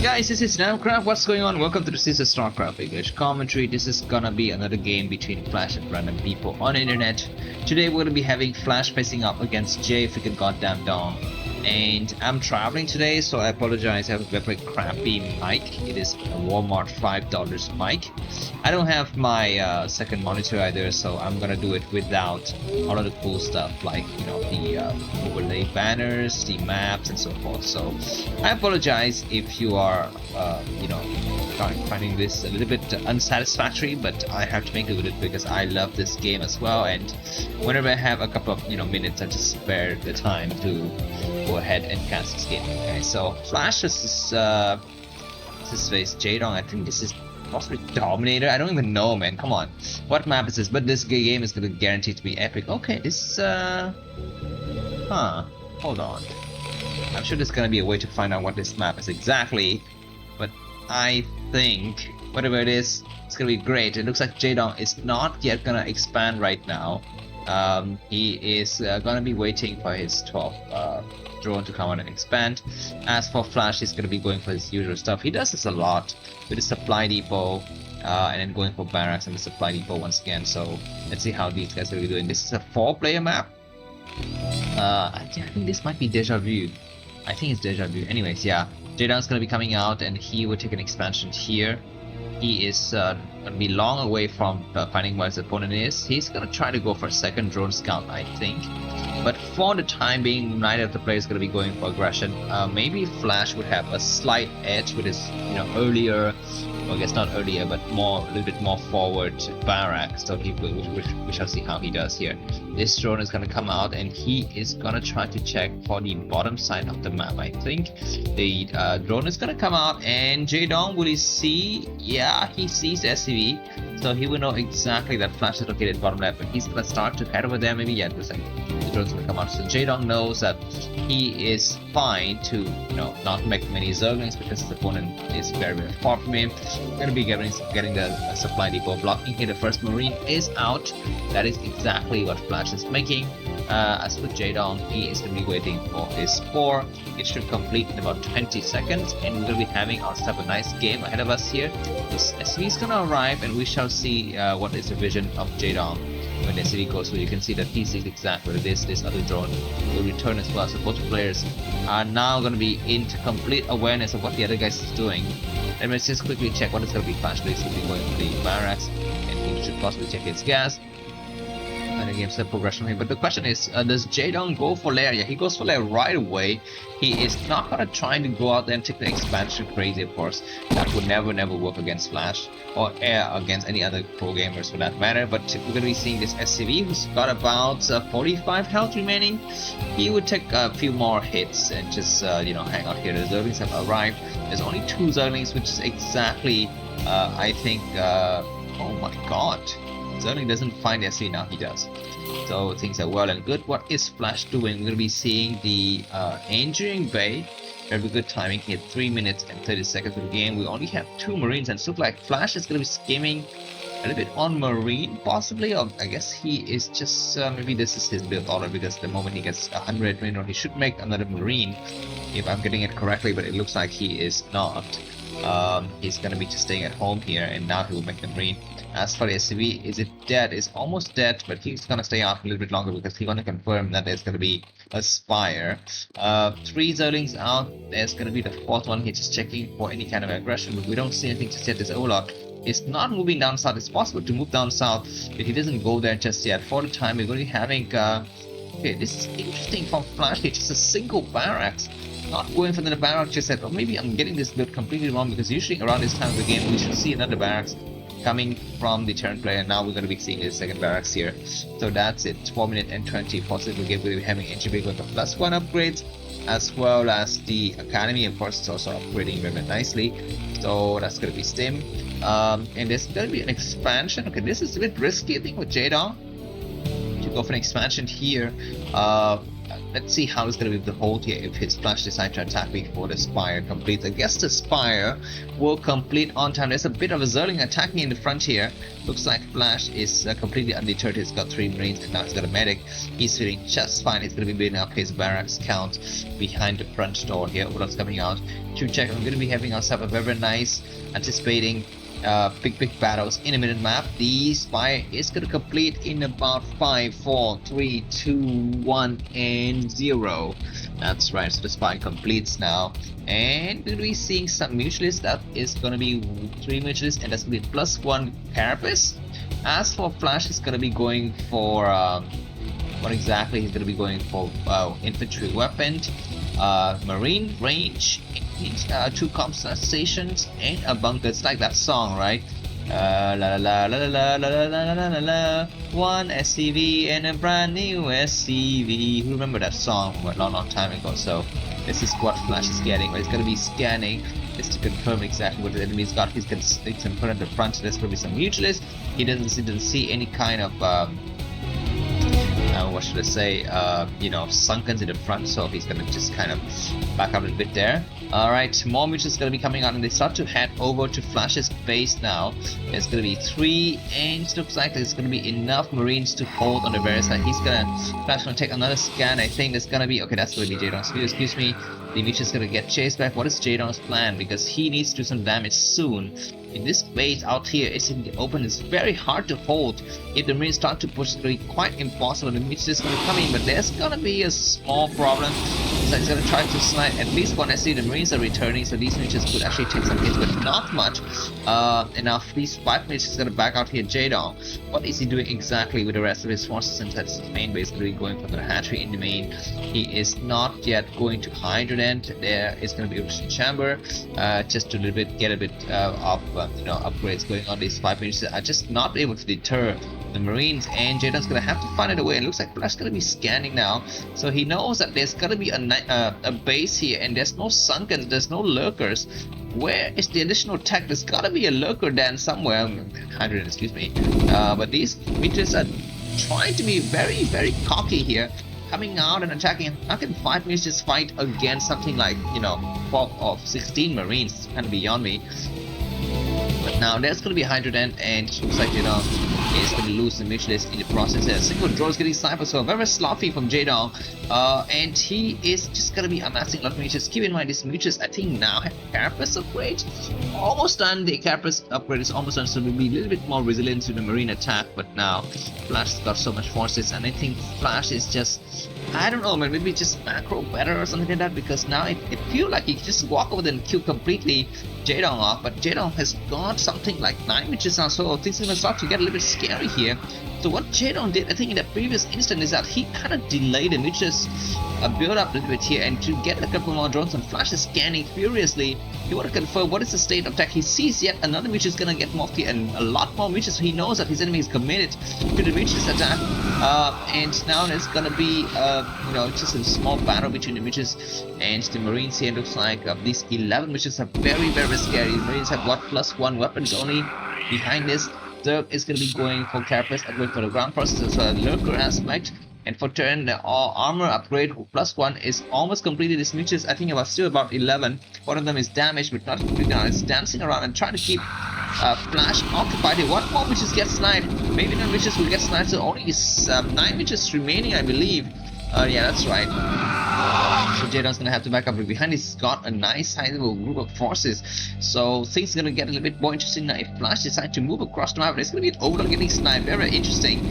guys, this is Namcraft. What's going on? Welcome to the Season Starcraft English commentary. This is gonna be another game between Flash and random people on the internet. Today we're gonna be having Flash facing up against Jay freaking goddamn Dong. And I'm traveling today, so I apologize. I have a very crappy mic. It is a Walmart $5 mic. I don't have my second monitor either, so I'm gonna do it without all of the cool stuff like, you know, the overlay banners, the maps, and so forth. So I apologize if you are, you know, finding this a little bit unsatisfactory, but I have to make it with it because I love this game as well. And whenever I have a couple of minutes, I just spare the time to go ahead and cast this game. Okay, so Flash is this face Jaedong. I think this is possibly Dominator. I don't even know, man. Come on, what map is this? But this game is gonna guarantee to be epic. Okay, this hold on. I'm sure there's gonna be a way to find out what this map is exactly, but I think whatever it is, it's gonna be great. It looks like Jaedong is not yet gonna expand right now. He is gonna be waiting for his 12th drone to come out and expand. As for Flash, he's gonna be going for his usual stuff. He does this a lot with his supply depot, and then going for barracks and the supply depot once again. So let's see how these guys will be doing. This is a 4-player map. I think this might be Deja Vu. I think it's Deja Vu. Anyways, yeah, Jaedong's gonna be coming out, and he will take an expansion here. He is gonna be long away from finding where his opponent is. He's gonna try to go for a second drone scout, I think. But for the time being, neither of the players is gonna be going for aggression. Maybe Flash would have a slight edge with his, earlier. Well, I guess not earlier, but a little bit more forward barrack. So we shall see how he does here. This drone is gonna come out, and he is gonna try to check for the bottom side of the map. I think the drone is gonna come out, and Jaedong, will he see? Yeah, he sees the SCV, so he will know exactly that Flash is located bottom left. And he's gonna start to head over there. Maybe yeah, looks like the drone's gonna come out. So Jaedong knows that he is fine to not make many Zerglings because his opponent is very far from him. Gonna be getting the supply depot blocking here. The first Marine is out. That is exactly what Flash is making. As for Jaedong, he is going to be waiting for his 4. It should complete in about 20 seconds, and we're going to be having ourselves a nice game ahead of us here. This SV is going to arrive, and we shall see what is the vision of Jaedong when the city goes through. You can see that he sees exactly what it is. This other drone will return as well. So both players are now going to be into complete awareness of what the other guy is doing. And let's just quickly check what is going to be Flash basically going for the barracks, and he should possibly check his gas. And the game's a progression here. But the question is, does Jaedong go for lair? Yeah, he goes for lair right away. He is not gonna try to go out there and take the expansion crazy, of course. That would never work against Flash or against any other pro gamers for that matter. But we're gonna be seeing this SCV who's got about 45 health remaining. He would take a few more hits and just hang out here. The Zerglings have arrived. There's only 2 Zerglings, which is exactly I think oh my god. Zerling doesn't find SC, now he does. So things are well and good. What is Flash doing? We're going to be seeing the engineering bay. Very good timing here, 3 minutes and 30 seconds of the game. We only have 2 Marines, and it looks like Flash is going to be skimming a little bit on Marine, possibly. Or I guess he is just, maybe this is his build order, because the moment he gets 100 Marine, he should make another Marine, if I'm getting it correctly, but it looks like he is not. He's going to be just staying at home here, and now he will make the Marine. As for the SCV, is it dead? It's almost dead, but he's gonna stay out a little bit longer because he want to confirm that there's gonna be a Spire. 3 Zerlings out. There's gonna be the 4th one. He's just checking for any kind of aggression, but we don't see anything just yet. This Olaf is not moving down south. It's possible to move down south, but he doesn't go there just yet. For the time, we're going to be having. Okay, this is interesting from Flash. It's just a single barracks. Not going for the barracks just yet. Or maybe I'm getting this build completely wrong, because usually around this time of the game we should see another barracks coming from the Terran player. Now we're going to be seeing the second barracks here. So that's it. 4 minutes and 20 possible game. We'll be having engine bay going for +1 upgrades, as well as the academy, of course, is also upgrading very nicely. So that's going to be stim. And there's going to be an expansion. Okay, this is a bit risky, I think, with Jaedong to go for an expansion here. let's see how it's going to be the hold here if his Flash decides to attack before the Spire completes. I guess the Spire will complete on time. There's a bit of a Zerling attacking in the front here. Looks like Flash is completely undeterred. He's got 3 Marines and now he's got a medic. He's feeling just fine. He's going to be building up his barracks count behind the front door here. What's coming out? To check, I'm going to be having ourselves a very nice anticipating big battles in a minute map. The Spire is going to complete in about 5, 4, 3, 2, 1 and 0. That's right, so the Spire completes now, and we'll be seeing some mutualists. That is going to be 3 mutualists, and that's going to be +1 carapace. As for Flash, he's going to be going for what exactly he's going to be going for? Infantry weapon, marine range, 2 combat stations and a bunker. It's like that song, right? La la la la la la la la la la. 1 SCV and a brand new SCV. Who remember that song a long time ago? So this is what Flash is getting. But it's gonna be scanning just to confirm exactly what the enemy's got. He's gonna put at the front. So there's gonna be some mutualists. He didn't see any kind of what should I say, sunkens in the front, so he's gonna just kind of back up a little bit there. Alright, more mutuals gonna be coming out and they start to head over to Flash's base now. There's gonna be 3 and it looks like there's gonna be enough Marines to hold on the various side. Flash gonna take another scan. I think there's gonna be, okay, that's gonna be Jaedong's view, excuse me. The mutual's gonna get chased back. What is Jaedong's plan? Because he needs to do some damage soon. In this base out here, it's in the open, it's very hard to hold. If the Marines start to push, it's going to be quite impossible. The Marines is going to come in, but there's going to be a small problem. So he's going to try to snipe at least one. I see the Marines are returning, so these Marines could actually take some hits, but not much. Enough. These 5 Marines is going to back out here. Jaedong, what is he doing exactly with the rest of his forces? Since that's his main base, going to be going for the hatchery in the main. He is not yet going to Hydrodent. There is going to be a chamber, just to get a bit of upgrades going on. These 5 Marines are just not able to deter the Marines, and Jaedong's gonna have to find it away. It looks like Flash's gonna be scanning now, so he knows that there's gonna be a base here, and there's no sunken, there's no lurkers. Where is the additional tech? There's gotta be a lurker then somewhere. 100, excuse me. But these Marines are trying to be very cocky here, coming out and attacking. How can 5 Marines just fight against something like 12 or 16 Marines? It's kind of beyond me. But now there's going to be a Hydrodent, and it looks like Jaedong is going to lose the mutualist in the process there. Single draw is getting sniped, so very sloppy from Jaedong, and he is just going to be amassing a lot of mutualists. Keep in mind, this mutualist I think now have carapace upgrade. Almost done, the carapace upgrade is almost done, so we'll be a little bit more resilient to the marine attack. But now Flash has got so much forces, and I think Flash is just, I don't know, man, maybe just macro better or something like that, because now it feels like he can just walk over and kill completely Jaedong off, but Jaedong has got something like 9 witches now, so things are going to start to get a little bit scary here. So what Jaedong did, I think in the previous instant, is that he kind of delayed the witches build up a little bit here, and to get a couple more drones, and Flash is scanning furiously. He want to confirm what is the state of tech. He sees yet another witch is going to get morphed here, and a lot more witches, so he knows that his enemy is committed to the witches attack. And now there's going to be just a small battle between the witches and the Marines here. It looks like these 11 witches are very scary. The Marines have got +1 weapons only. Behind this, Zerg is going to be going for carapace upgrade for the ground processor, so a lurker aspect. And for Terran, the armor upgrade +1 is almost completed. This mutualist, I think still about 11. One of them is damaged, but not completely down. It's dancing around and trying to keep Flash occupied here. What more witches get sniped? Maybe none witches will get sniped, so only 9 witches remaining, I believe. Yeah, that's right. So Jaedong's gonna have to back up, but behind he's got a nice sizable group of forces. So things are gonna get a little bit more interesting now if Flash decides to move across the map. It's gonna be an overall getting sniped. Very interesting.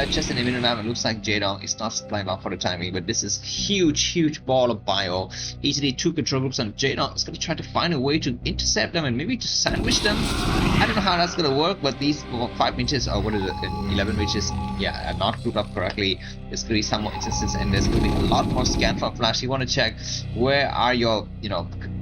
Just in the middle map, it looks like Jaedong is not supplying off for the timing, but this is huge ball of bio. Easily 2 control groups, and Jaedong is gonna try to find a way to intercept them and maybe to sandwich them. I don't know how that's gonna work, but these 5 inches, or what is it, 11 inches, yeah, are not grouped up correctly. There's gonna be some more instances, and there's gonna be a lot more scan from Flash. You want to check where are your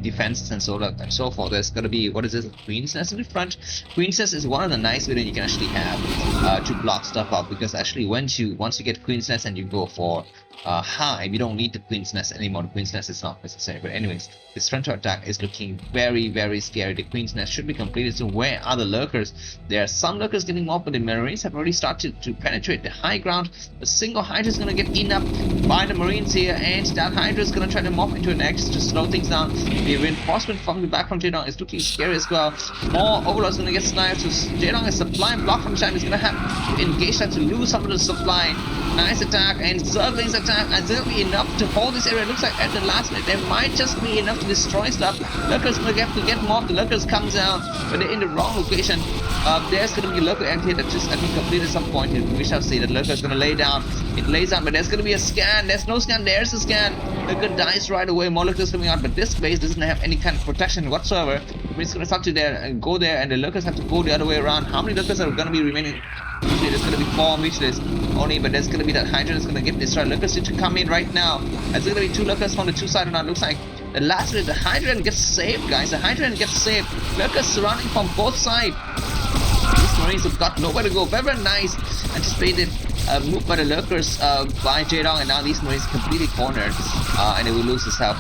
defenses and so forth. There's gonna be, what is this, Queen's Nest in the front. Queen's Nest is one of the nice ways you can actually have to block stuff up, because actually once you get Queen's Nest and you go for high. We don't need the Queen's Nest anymore. The Queen's Nest is not necessary. But anyways, this frontal attack is looking very, very scary. The Queen's Nest should be completed. So where are the Lurkers? There are some Lurkers getting off, but the Marines have already started to penetrate the high ground. A single Hydra is going to get eaten up by the Marines here, and that Hydra is going to try to morph into an X to slow things down. The reinforcement from the back from Jaedong is looking scary as well. More Overlords going to get sniped. So Jaedong is supply block from China. He's going to have to engage that to lose some of the supply. Nice attack, and Zergling's attack, and Zerg be enough to hold this area. It looks like at the last minute there might just be enough to destroy stuff. Lurker's gonna have to get more. The Lurkers comes down, but they're in the wrong location. There's gonna be a Lurker egg here that just I think completed some point here. We shall see that Lurker's gonna lay down. It lays down, but there's gonna be a scan. There's no scan. There's a scan. Lurker dies right away. More Lurkers coming out, but this base doesn't have any kind of protection whatsoever. It's gonna start to there and go there, and the Lurkers have to go the other way around. How many Lurkers are gonna be remaining? Usually there's gonna be 4 reachless only, but there's gonna be that Hydra that's gonna get destroyed. Lurkers need to come in right now. There's gonna be 2 Lurkers from the 2 sides now. It looks like the last minute the Hydra gets saved, guys. The Hydra gets saved. Lurkers surrounding from both sides. These Marines have got nowhere to go. Very, very nice anticipated move by the Lurkers by Jaedong, and now these Marines completely cornered, and they will lose themselves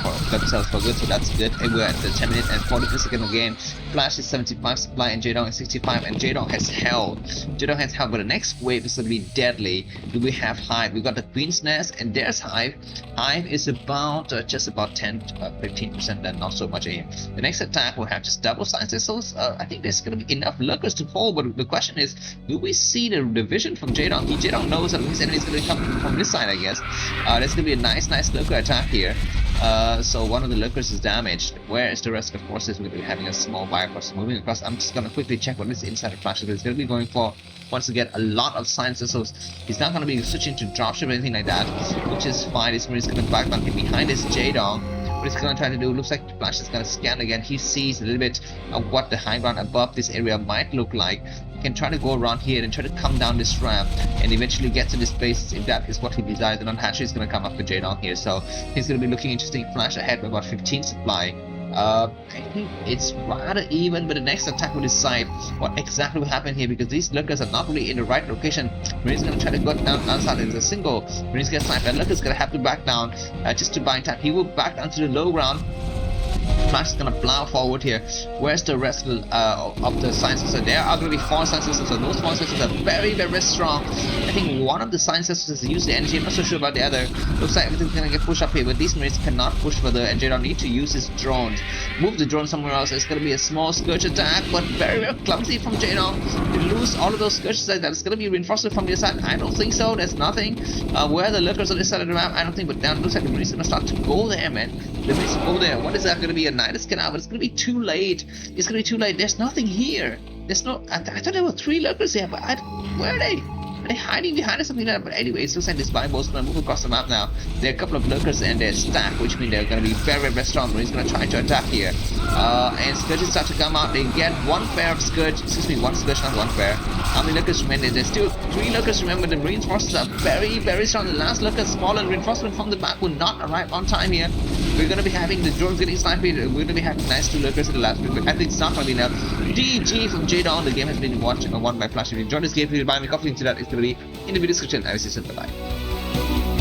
for good, so that's good. And we're at the 10 minute and 42 second again. Flash is 75 supply and Jaedong is 65, and Jaedong has held. Jaedong has held, but the next wave is going to be deadly. Do we have Hive? We got the Queen's Nest, and there's Hive. Hive is about just about 15%, then not so much here. The next attack will have just double science missiles. I think there's going to be enough Lurkers to hold, but the question is, do we see the division from Jaedong? Jaedong knows that his enemy is going to come from this side, I guess. There's going to be a nice Lurker attack here. So one of the Lurkers is damaged. Where is the rest of the forces? We're going to be having a small bypass moving across. I'm just going to quickly check what is inside the flash. He's going to be going for, wants to get a lot of science missiles. He's not going to be switching to dropship or anything like that, which is fine. This Marine is going to back down behind this Jaedong. What he's going to try to do, looks like the Flash is going to scan again. He sees a little bit of what the high ground above this area might look like. He can try to go around here and try to come down this ramp and eventually get to this base if that is what he desires. And Hatchery is going to come up with Jaedong here, so he's going to be looking interesting. Flash ahead with about 15 supply. I think it's rather even, but the next attack will decide what exactly will happen here, because these Lurkers are not really in the right location. Marine's gonna try to go down outside. There's a single Marine's gonna snipe, and Lurker's gonna have to back down just to buy time. He will back down to the low ground. Flash is gonna plow forward here. Where's the rest of the science systems? There are gonna be 4 science systems, so those 4 systems are very, very strong. I think one of the science systems is use the energy. I'm not so sure about the other. Looks like everything's gonna get pushed up here, but these Marines cannot push further, and Jaedong need to use his drones. Move the drone somewhere else. It's gonna be a small Scourge attack, but very, very clumsy from Jaedong. To lose all of those Scourges like that. It's gonna be reinforcement from the side. I don't think so. There's nothing. Where are the Lurkers on this side of the map? I don't think, but down it looks like the Marines are gonna start to go there, man. The Marines go there. What is that gonna be? A Nidus canal, but it's gonna be too late. It's gonna be too late. There's nothing here. There's no. I thought there were 3 Lurkers here, but where are they? Are they hiding behind or something like that? But anyways, it looks like this Bible is gonna move across the map now. There are a couple of Lurkers and they're stacked, which means they're gonna be very, very strong. He's gonna try to attack here. And Scourges start to come out. They get 1 pair of Scourge. Excuse me, 1 Scourge, not 1 pair. How many Lurkers remain? There's still 3 Lurkers. Remember, the reinforcements are very, very strong. The last Lurker, small, and reinforcement from the back will not arrive on time here. We're gonna be having the drones getting sniped. We're gonna be having nice 2 Lurkers in the last bit, but I think it's not gonna be enough. GG from Jaedong. The game has been won by Flash. If you enjoyed this game, please buy me coffee into that. It's gonna be in the video description. I will see you soon. Bye bye.